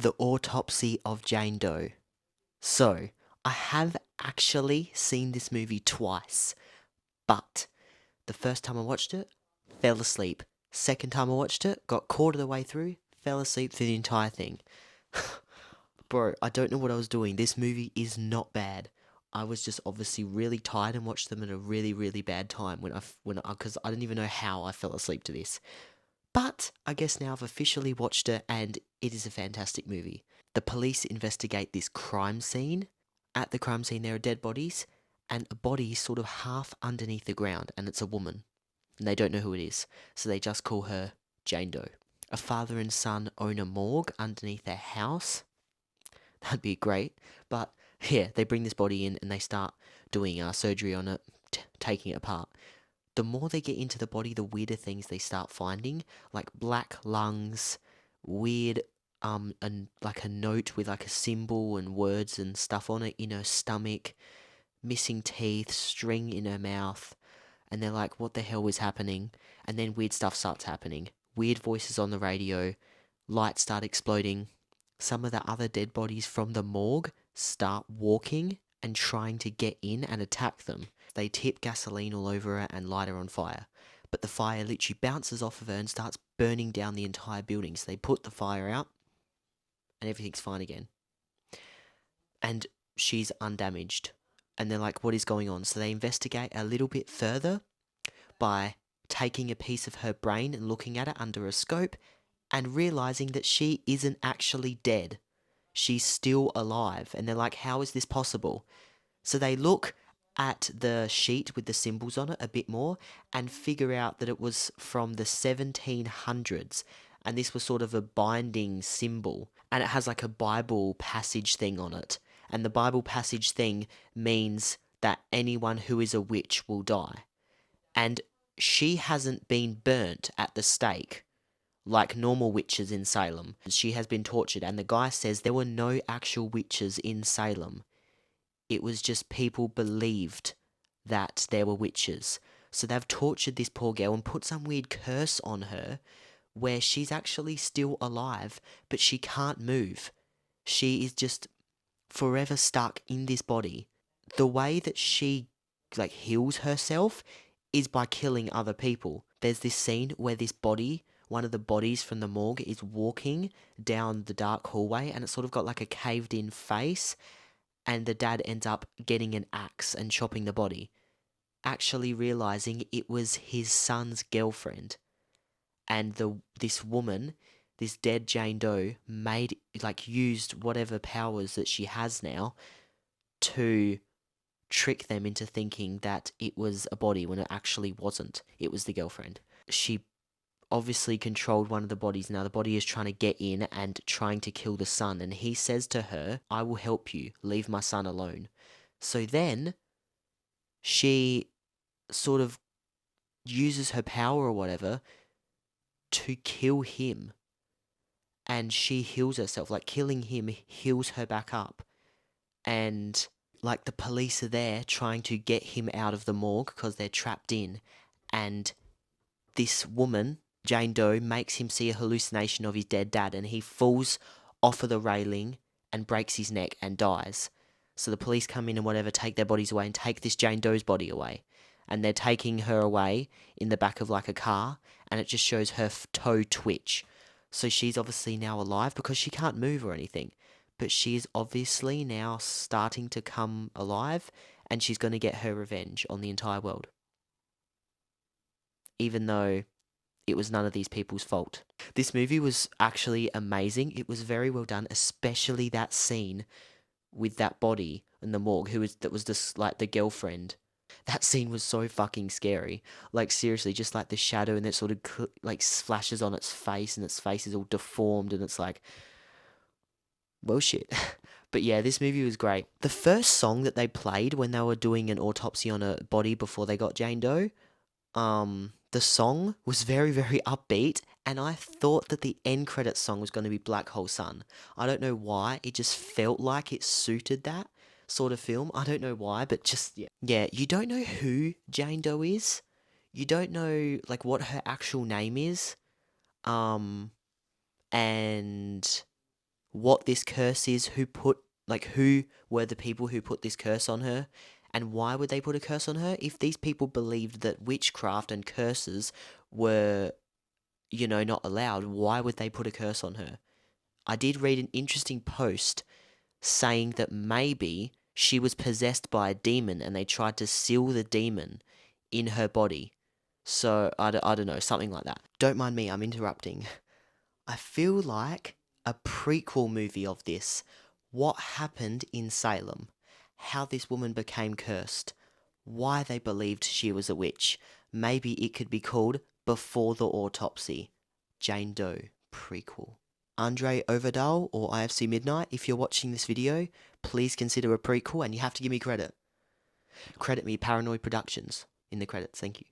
The Autopsy of Jane Doe. So, I have actually seen this movie twice, but the first time I watched it, fell asleep. Second time I watched it, got quarter of the way through, fell asleep through the entire thing. Bro, I don't know what I was doing. This movie is not bad. I was just obviously really tired and watched them at a really, really bad time because I didn't even know how I fell asleep to this. But I guess now I've officially watched it and it is a fantastic movie. The police investigate this crime scene. At the crime scene, there are dead bodies and a body sort of half underneath the ground, and it's a woman. And they don't know who it is, so they just call her Jane Doe. A father and son own a morgue underneath their house. That'd be great. But yeah, they bring this body in and they start doing surgery on it, taking it apart. The more they get into the body, the weirder things they start finding, like black lungs, weird, and like a note with like a symbol and words and stuff on it in her stomach, missing teeth, string in her mouth, and they're like, what the hell is happening? And then weird stuff starts happening. Weird voices on the radio, lights start exploding. Some of the other dead bodies from the morgue start walking and trying to get in and attack them. They tip gasoline all over her and light her on fire. But the fire literally bounces off of her and starts burning down the entire building. So they put the fire out and everything's fine again. And she's undamaged. And they're like, what is going on? So they investigate a little bit further by taking a piece of her brain and looking at it under a scope and realizing that she isn't actually dead. She's still alive. And they're like, how is this possible? So they look at the sheet with the symbols on it a bit more and figure out that it was from the 1700s. And this was sort of a binding symbol. And it has like a Bible passage thing on it. And the Bible passage thing means that anyone who is a witch will die. And she hasn't been burnt at the stake like normal witches in Salem. She has been tortured, and the guy says there were no actual witches in Salem. It was just people believed that there were witches. So they've tortured this poor girl and put some weird curse on her where she's actually still alive, but she can't move. She is just forever stuck in this body. The way that she heals herself is by killing other people. There's this scene where this body, one of the bodies from the morgue, is walking down the dark hallway and it's sort of got like a caved in face, and the dad ends up getting an axe and chopping the body, actually realizing it was his son's girlfriend. And this woman, this dead Jane Doe, used whatever powers that she has now to trick them into thinking that it was a body when it actually wasn't. It was the girlfriend. She obviously controlled one of the bodies. Now the body is trying to get in and trying to kill the son, and he says to her, I will help you, leave my son alone. So then she sort of uses her power or whatever to kill him, and she heals herself. Like, killing him heals her back up. And the police are there trying to get him out of the morgue because they're trapped in, and this woman, Jane Doe, makes him see a hallucination of his dead dad, and he falls off of the railing and breaks his neck and dies. So the police come in and whatever, take their bodies away and take this Jane Doe's body away. And they're taking her away in the back of a car, and it just shows her toe twitch. So she's obviously now alive because she can't move or anything. But she is obviously now starting to come alive, and she's going to get her revenge on the entire world. Even though it was none of these people's fault. This movie was actually amazing. It was very well done, especially that scene with that body in the morgue that was just the girlfriend. That scene was so fucking scary. Seriously, just the shadow and it sort of flashes on its face, and its face is all deformed, and it's well, shit. But yeah, this movie was great. The first song that they played when they were doing an autopsy on a body before they got Jane Doe, the song was very, very upbeat, and I thought that the end credits song was going to be Black Hole Sun. I don't know why, it just felt like it suited that sort of film. I don't know why, but just, yeah. Yeah, you don't know who Jane Doe is. You don't know, what her actual name is. And what this curse is, who were the people who put this curse on her, and why would they put a curse on her? If these people believed that witchcraft and curses were, not allowed, why would they put a curse on her? I did read an interesting post saying that maybe she was possessed by a demon and they tried to seal the demon in her body. So, I don't know, something like that. Don't mind me, I'm interrupting. I feel like a prequel movie of this. What happened in Salem? How this woman became cursed? Why they believed she was a witch? Maybe it could be called Before the Autopsy. Jane Doe prequel. Andre Overdal or IFC Midnight, if you're watching this video, please consider a prequel and you have to give me credit. Credit me Paranoid Productions in the credits, thank you.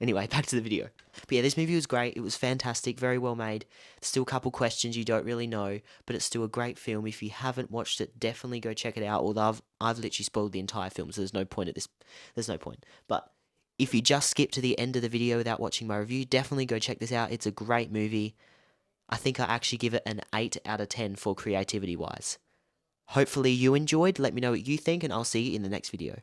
Anyway, back to the video. But yeah, this movie was great. It was fantastic, very well made. Still a couple questions you don't really know, but it's still a great film. If you haven't watched it, definitely go check it out. Although I've literally spoiled the entire film, so there's no point at this. There's no point. But if you just skip to the end of the video without watching my review, definitely go check this out. It's a great movie. I think I actually give it an 8 out of 10 for creativity wise. Hopefully you enjoyed. Let me know what you think, and I'll see you in the next video.